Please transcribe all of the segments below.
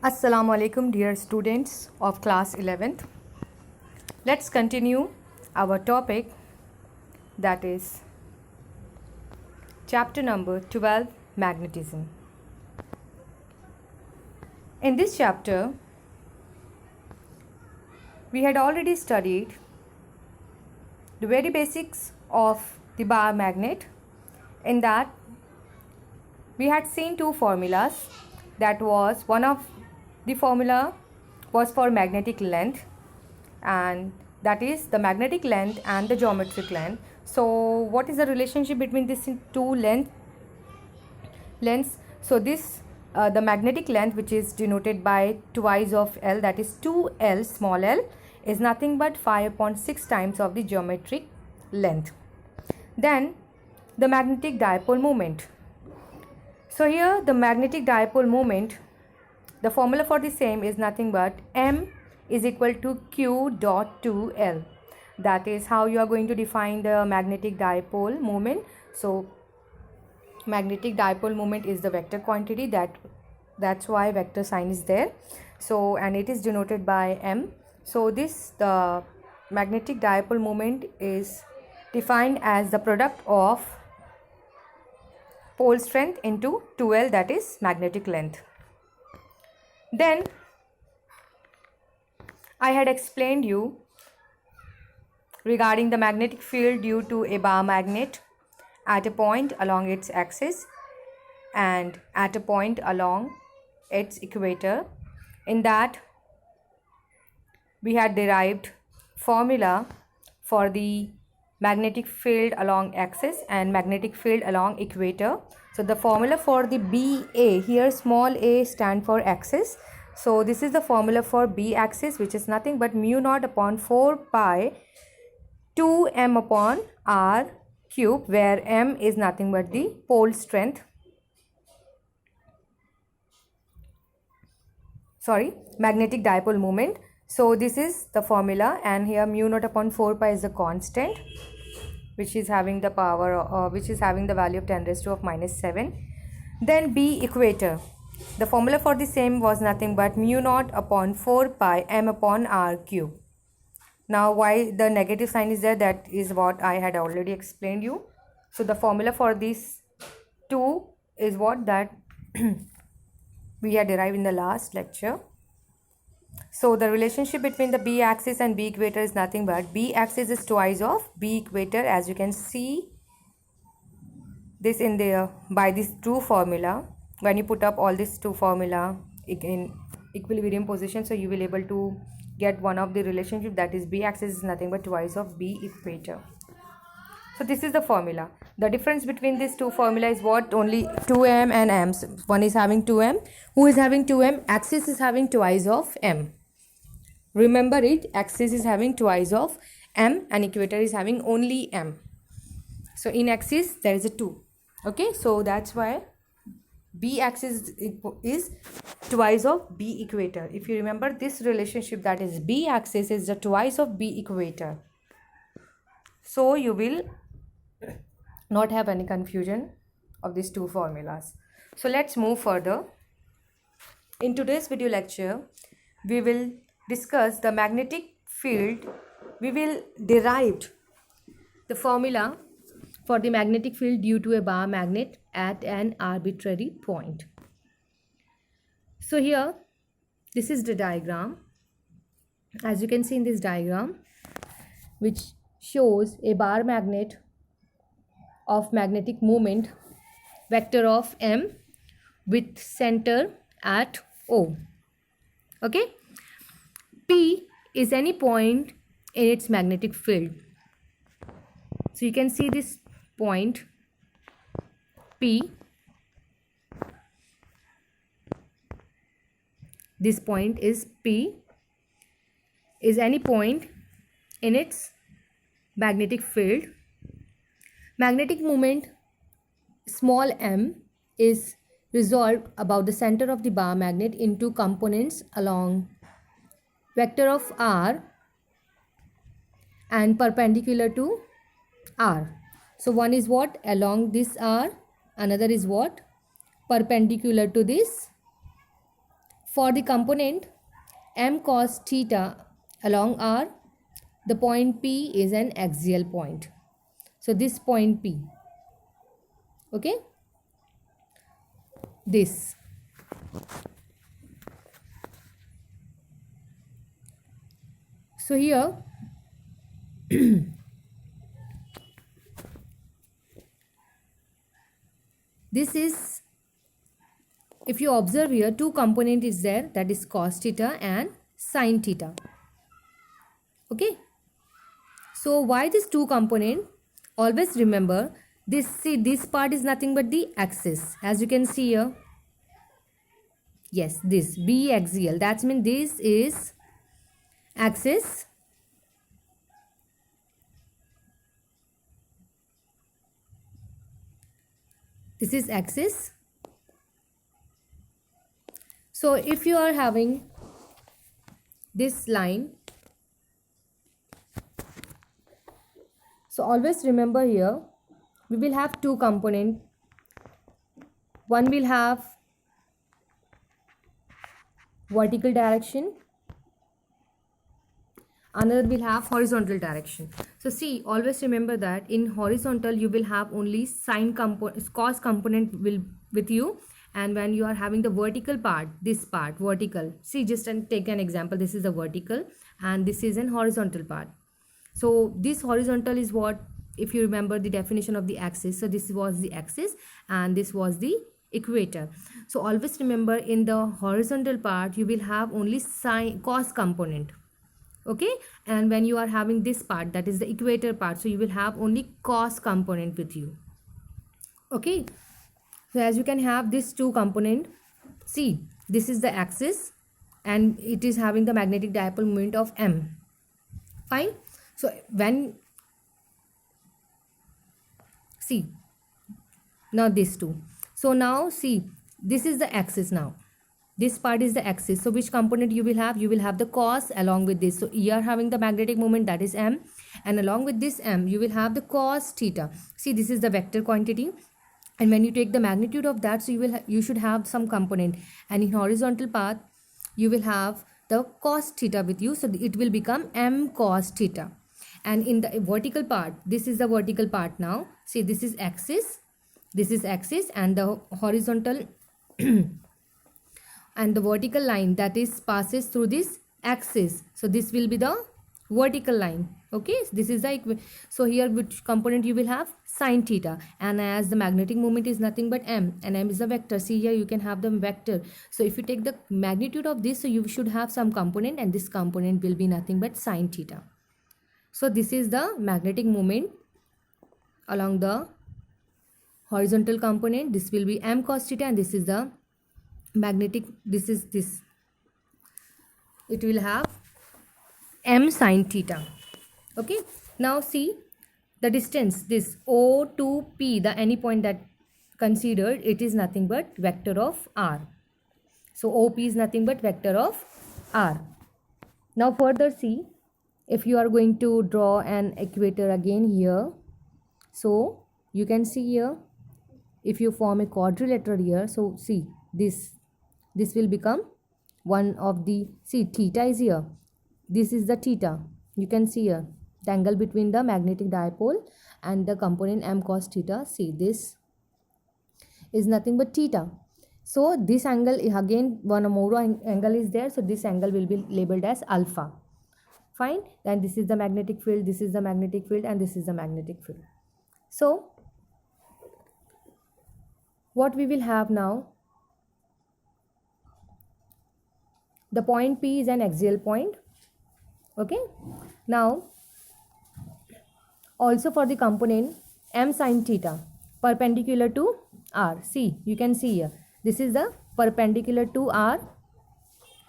Assalamu alaikum dear students of class 11th. Let's continue our topic, that is chapter number 12, magnetism. In this chapter we had already studied the very basics of the bar magnet. In that we had seen two formulas. That was, one of the formula was for magnetic length, and that is the magnetic length and the geometric length. So what is the relationship between these two lengths? So this the magnetic length, which is denoted by twice of L, that is 2L small l, is nothing but 5.6 times of the geometric length. Then the magnetic dipole moment. So here the magnetic dipole moment, the formula for the same is nothing but M is equal to Q dot 2L. That is how you are going to define the magnetic dipole moment. So magnetic dipole moment is the vector quantity, that's why vector sign is there. So, and it is denoted by M. So this, the magnetic dipole moment, is defined as the product of pole strength into 2L, that is magnetic length. Then I had explained you regarding the magnetic field due to a bar magnet at a point along its axis and at a point along its equator. In that we had derived formula for the magnetic field along axis and magnetic field along equator. So the formula for the BA, here small a stand for axis. So this is the formula for B axis, which is nothing but mu naught upon 4 pi 2m upon r cube, where m is nothing but the pole strength, magnetic dipole moment. So this is the formula, and here mu naught upon 4 pi is the constant, which is having the power which is having the value of 10 raised to minus 7. Then B equator, the formula for the same was nothing but mu naught upon 4 pi m upon r cube. Now why the negative sign is there, that is what I had already explained you. So the formula for these two is what that we had derived in the last lecture. So the relationship between the B axis and B equator is nothing but B axis is twice of B equator, as you can see this in the by this two formula. When you put up all these two formula in equilibrium position, so you will able to get one of the relationship, that is B axis is nothing but twice of B equator. So this is the formula. The difference between these two formula is what? Only 2m and m. One is having 2m. Who is having 2m? Axis is having twice of m. Remember it, axis is having twice of m and equator is having only m. So in axis there is a 2. Okay, so that's why B axis is twice of B equator. If you remember this relationship, that is B axis is the twice of B equator. So you will not have any confusion of these two formulas. So let's move further. In today's video lecture, we will discuss the magnetic field. We will derive the formula for the magnetic field due to a bar magnet at an arbitrary point. So here, this is the diagram. As you can see in this diagram, which shows a bar magnet of magnetic moment, vector of M, with center at O. Okay, P is any point in its magnetic field. So you can see this point P. This point is P, is any point in its magnetic field. Magnetic moment small m is resolved about the center of the bar magnet into components along vector of r and perpendicular to r. So one is what? Along this r, another is what? Perpendicular to this For the component m cos theta along r, the point P is an axial point. So this point P, okay, this. So here this is, if you observe here, two component is there, that is cos theta and sin theta. Okay, so why this two component? Always remember this, see, this part is nothing but the axis, as you can see here. Yes, this B axial, that means this is axis, this is axis. So if you are having this line, so always remember here we will have two component. One will have vertical direction, another will have horizontal direction. So see, always remember that in horizontal you will have only sine component, cos component will with you, and when you are having the vertical part, this part vertical, see, just take an example, this is the vertical and this is an horizontal part. So this horizontal is what, if you remember the definition of the axis, so this was the axis and this was the equator. So always remember in the horizontal part you will have only sine cos component, okay, and when you are having this part, that is the equator part, so you will have only cos component with you. Okay, so as you can have this two component, see, this is the axis and it is having the magnetic dipole moment of m. Fine. So when, see, now these two, so now see, this is the axis, now this part is the axis, so which component you will have? You will have the cos along with this, so you are having the magnetic moment, that is m, and along with this m you will have the cos theta. See, this is the vector quantity, and when you take the magnitude of that, so you should have some component, and in horizontal path you will have the cos theta with you, so it will become m cos theta. And in the vertical part, this is the vertical part. Now see, this is axis, and the horizontal and the vertical line that is passes through this axis, so this will be the vertical line. Okay, this is the so here which component you will have? Sin theta, and as the magnetic moment is nothing but m, and m is the vector, see here you can have the vector, so if you take the magnitude of this, so you should have some component, and this component will be nothing but sin theta. So this is the magnetic moment along the horizontal component, this will be m cos theta, and this is the magnetic, this is this, it will have m sin theta. Okay, now see the distance, this O to P, the any point that considered, it is nothing but vector of r, so OP is nothing but vector of r. Now further see, if you are going to draw an equator again here, so you can see here, if you form a quadrilateral here, so see, this will become one of the, see, theta is here, this is the theta, you can see here the angle between the magnetic dipole and the component m cos theta, see, this is nothing but theta, so this angle again, one more angle is there, so this angle will be labeled as alpha. Fine, then this is the magnetic field, this is the magnetic field, and this is the magnetic field. So what we will have now, the point P is an axial point. Okay, now also for the component m sin theta perpendicular to r, see, you can see here, this is the perpendicular to r,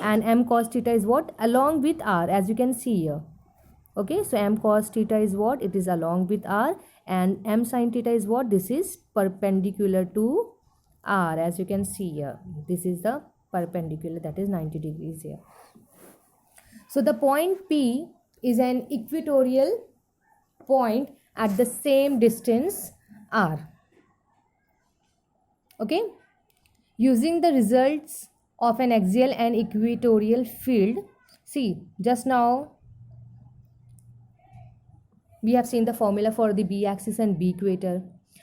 and m cos theta is what? Along with r, as you can see here. Okay, so m cos theta is what? It is along with r, and m sin theta is what? This is perpendicular to r, as you can see here, this is the perpendicular, that is 90 degrees here. So the point P is an equatorial point at the same distance r. Okay, using the results of an axial and equatorial field. See, just now we have seen the formula for the b axis and b equator.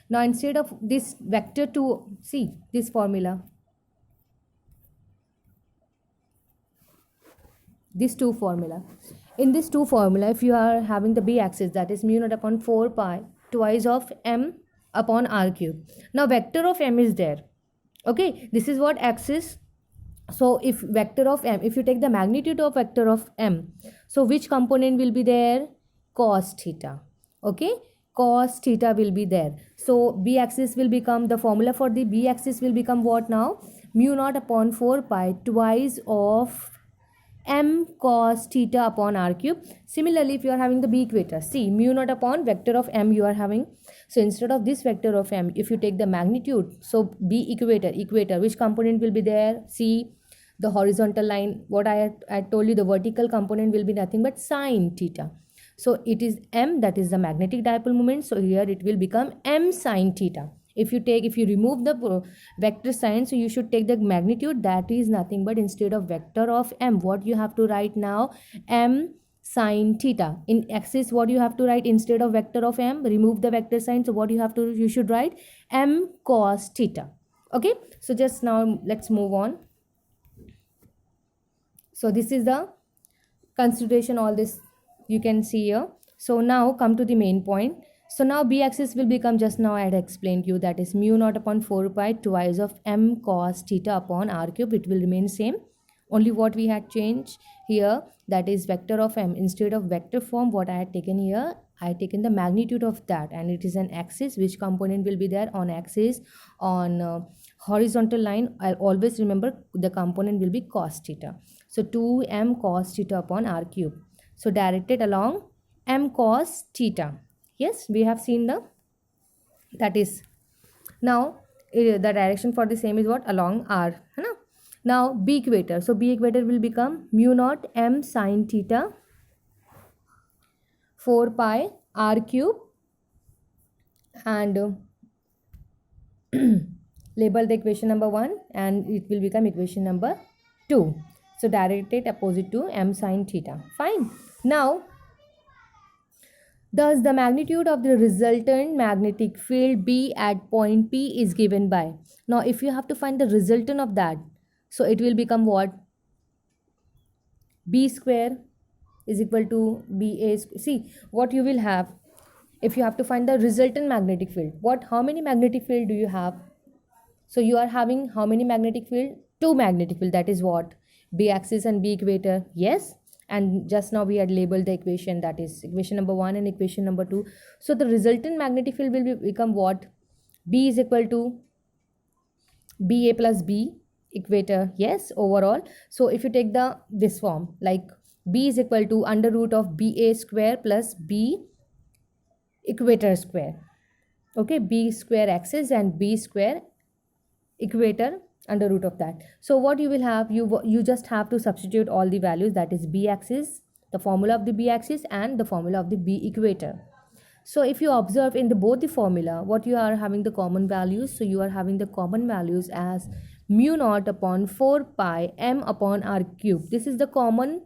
Now instead of this vector 2, see this formula, these two formula. In this two formula, if you are having the b axis, that is mu naught upon 4 pi twice of m upon r cube. Now vector of m is there. Okay, this is what axis. So if vector of m, if you take the magnitude of vector of m, so which component will be there? Cos theta. Okay, cos theta will be there. So b axis will become, the formula for the b axis will become what now? Mu naught upon 4 pi twice of m cos theta upon r cube. Similarly, if you are having the b equator, see mu naught upon vector of m you are having. So instead of this vector of m, if you take the magnitude, so b equator, which component will be there? See the horizontal line. What I told you, the vertical component will be nothing but sine theta. So it is m, that is the magnetic dipole moment. So here it will become m sine theta. If you remove the vector sign, so you should take the magnitude, that is nothing but instead of vector of m, what you have to write now? M sine theta. In axis, what you have to write instead of vector of m? Remove the vector sign. So what you should write? M cos theta. Okay. So just now let's move on. So this is the consideration, all this you can see here. So now come to the main point. So now b axis will become, just now I had explained you, that is mu naught upon 4 pi twice of m cos theta upon r cube. It will remain same. Only what we had changed here, that is vector of m, instead of vector form what I had taken here, I had taken the magnitude of that, and it is an axis. Which component will be there on axis? On horizontal line, I'll always remember the component will be cos theta. So 2m cos theta upon r cube. So directed along m cos theta. Yes, we have seen that is, now the direction for the same is what? Along r. Now b equator. So b equator will become mu naught m sine theta 4 pi r cube, and label the equation number 1, and it will become equation number 2. So directed opposite to m sine theta. Fine. Now thus the magnitude of the resultant magnetic field B at point P is given by. Now if you have to find the resultant of that, so it will become what? B square is equal to BA. See what you will have if you have to find the resultant magnetic field. How many magnetic field do you have? So you are having how many magnetic field? 2 magnetic field. That is what? B axis and B equator. Yes. And just now we had labeled the equation, that is equation number 1 and equation number 2. So the resultant magnetic field will become what? B is equal to BA plus B equator. Yes, overall. So if you take this form, like B is equal to under root of BA square plus B equator square. Okay, B square axis and B square equator under root of that. So what you will have, you just have to substitute all the values, that is b axis, the formula of the b axis, and the formula of the b equator. So if you observe in both the formula, what you are having the common values, so you are having the common values as mu naught upon 4 pi m upon r cube. This is the common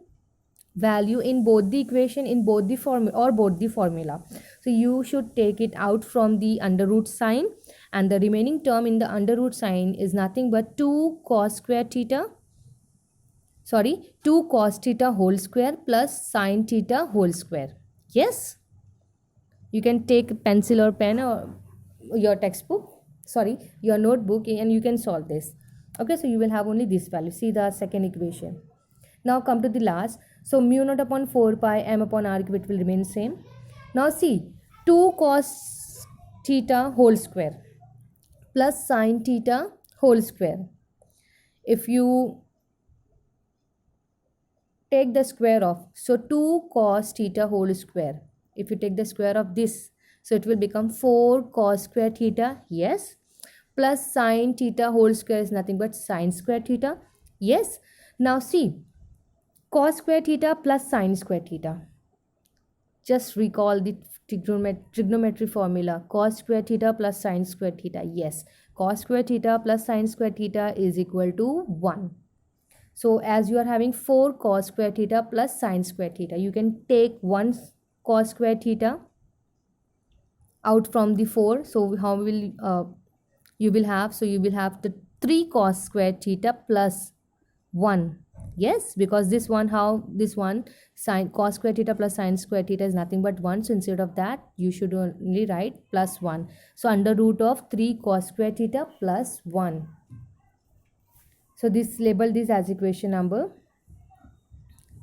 value in both the equation, in both the formula or both the formula. So you should take it out from the under root sign, and the remaining term in the under root sign is nothing but 2 cos theta whole square plus sine theta whole square. Yes, you can take pencil or pen or your your notebook, and you can solve this. Okay, so you will have only this value. See the second equation. Now come to the last. So mu naught upon 4 pi m upon r cube, it will remain same. Now see 2 cos theta whole square plus sine theta whole square. If you take the square of, so 2 cos theta whole square, if you take the square of this, so it will become 4 cos square theta. Yes, plus sine theta whole square is nothing but sine square theta. Yes. Now see cos square theta plus sine square theta. Just recall the trigonometry formula. Cos square theta plus sine square theta. Yes, cos square theta plus sine square theta is equal to 1. So as you are having 4 cos square theta plus sin square theta, you can take 1 cos square theta out from the 4. So how will you will have, so you will have the 3 cos square theta plus 1. Yes, because this one, how this one sin cos square theta plus sin square theta is nothing but 1. So instead of that you should only write plus 1. So under root of 3 cos square theta plus 1. So this label this as equation number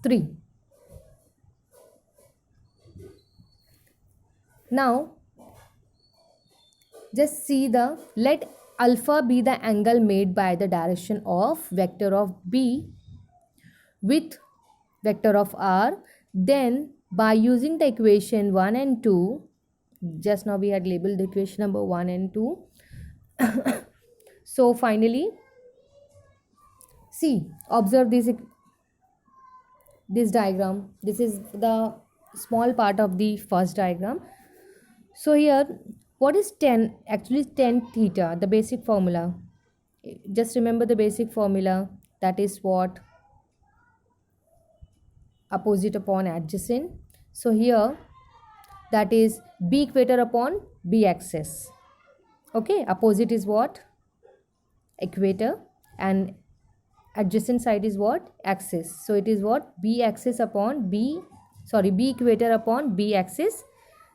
3. Now just see the, let alpha be the angle made by the direction of vector of B with vector of R. Then by using the equation 1 and 2, just now we had labeled the equation number 1 and 2. So finally, see, observe this diagram. This is the small part of the first diagram. So here, what is tan? Actually tan theta, the basic formula. Just remember the basic formula, that is what? Opposite upon adjacent. So here, that is B equator upon B axis. Okay, opposite is what? Equator, and adjacent side is what? Axis. So it is what? B axis upon B, sorry, B equator upon B axis.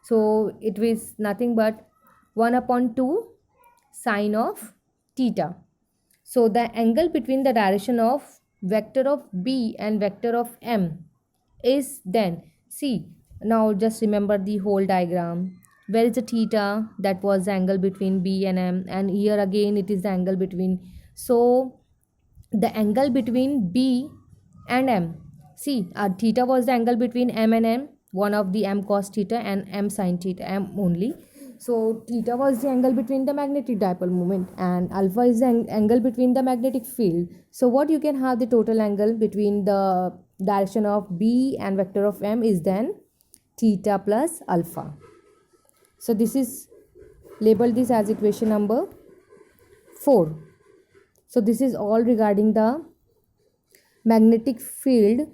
So it is nothing but 1 upon 2 sine of theta. So the angle between the direction of vector of B and vector of M is then, see, now just remember the whole diagram. Where is the theta? That was the angle between B and M, and here again it is the angle between, so the angle between B and M, see, theta was the angle between M and M, one of the M cos theta and M sin theta, M only. So theta was the angle between the magnetic dipole moment, and alpha is the angle between the magnetic field. So what you can have, the total angle between the direction of B and vector of M is then theta plus alpha. So this is labeled this as equation number 4. So this is all regarding the magnetic field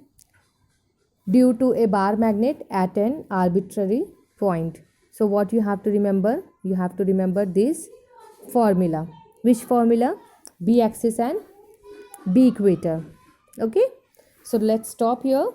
due to a bar magnet at an arbitrary point. So what you have to remember? You have to remember this formula. Which formula? B axis and B equator. Okay. So let's stop here.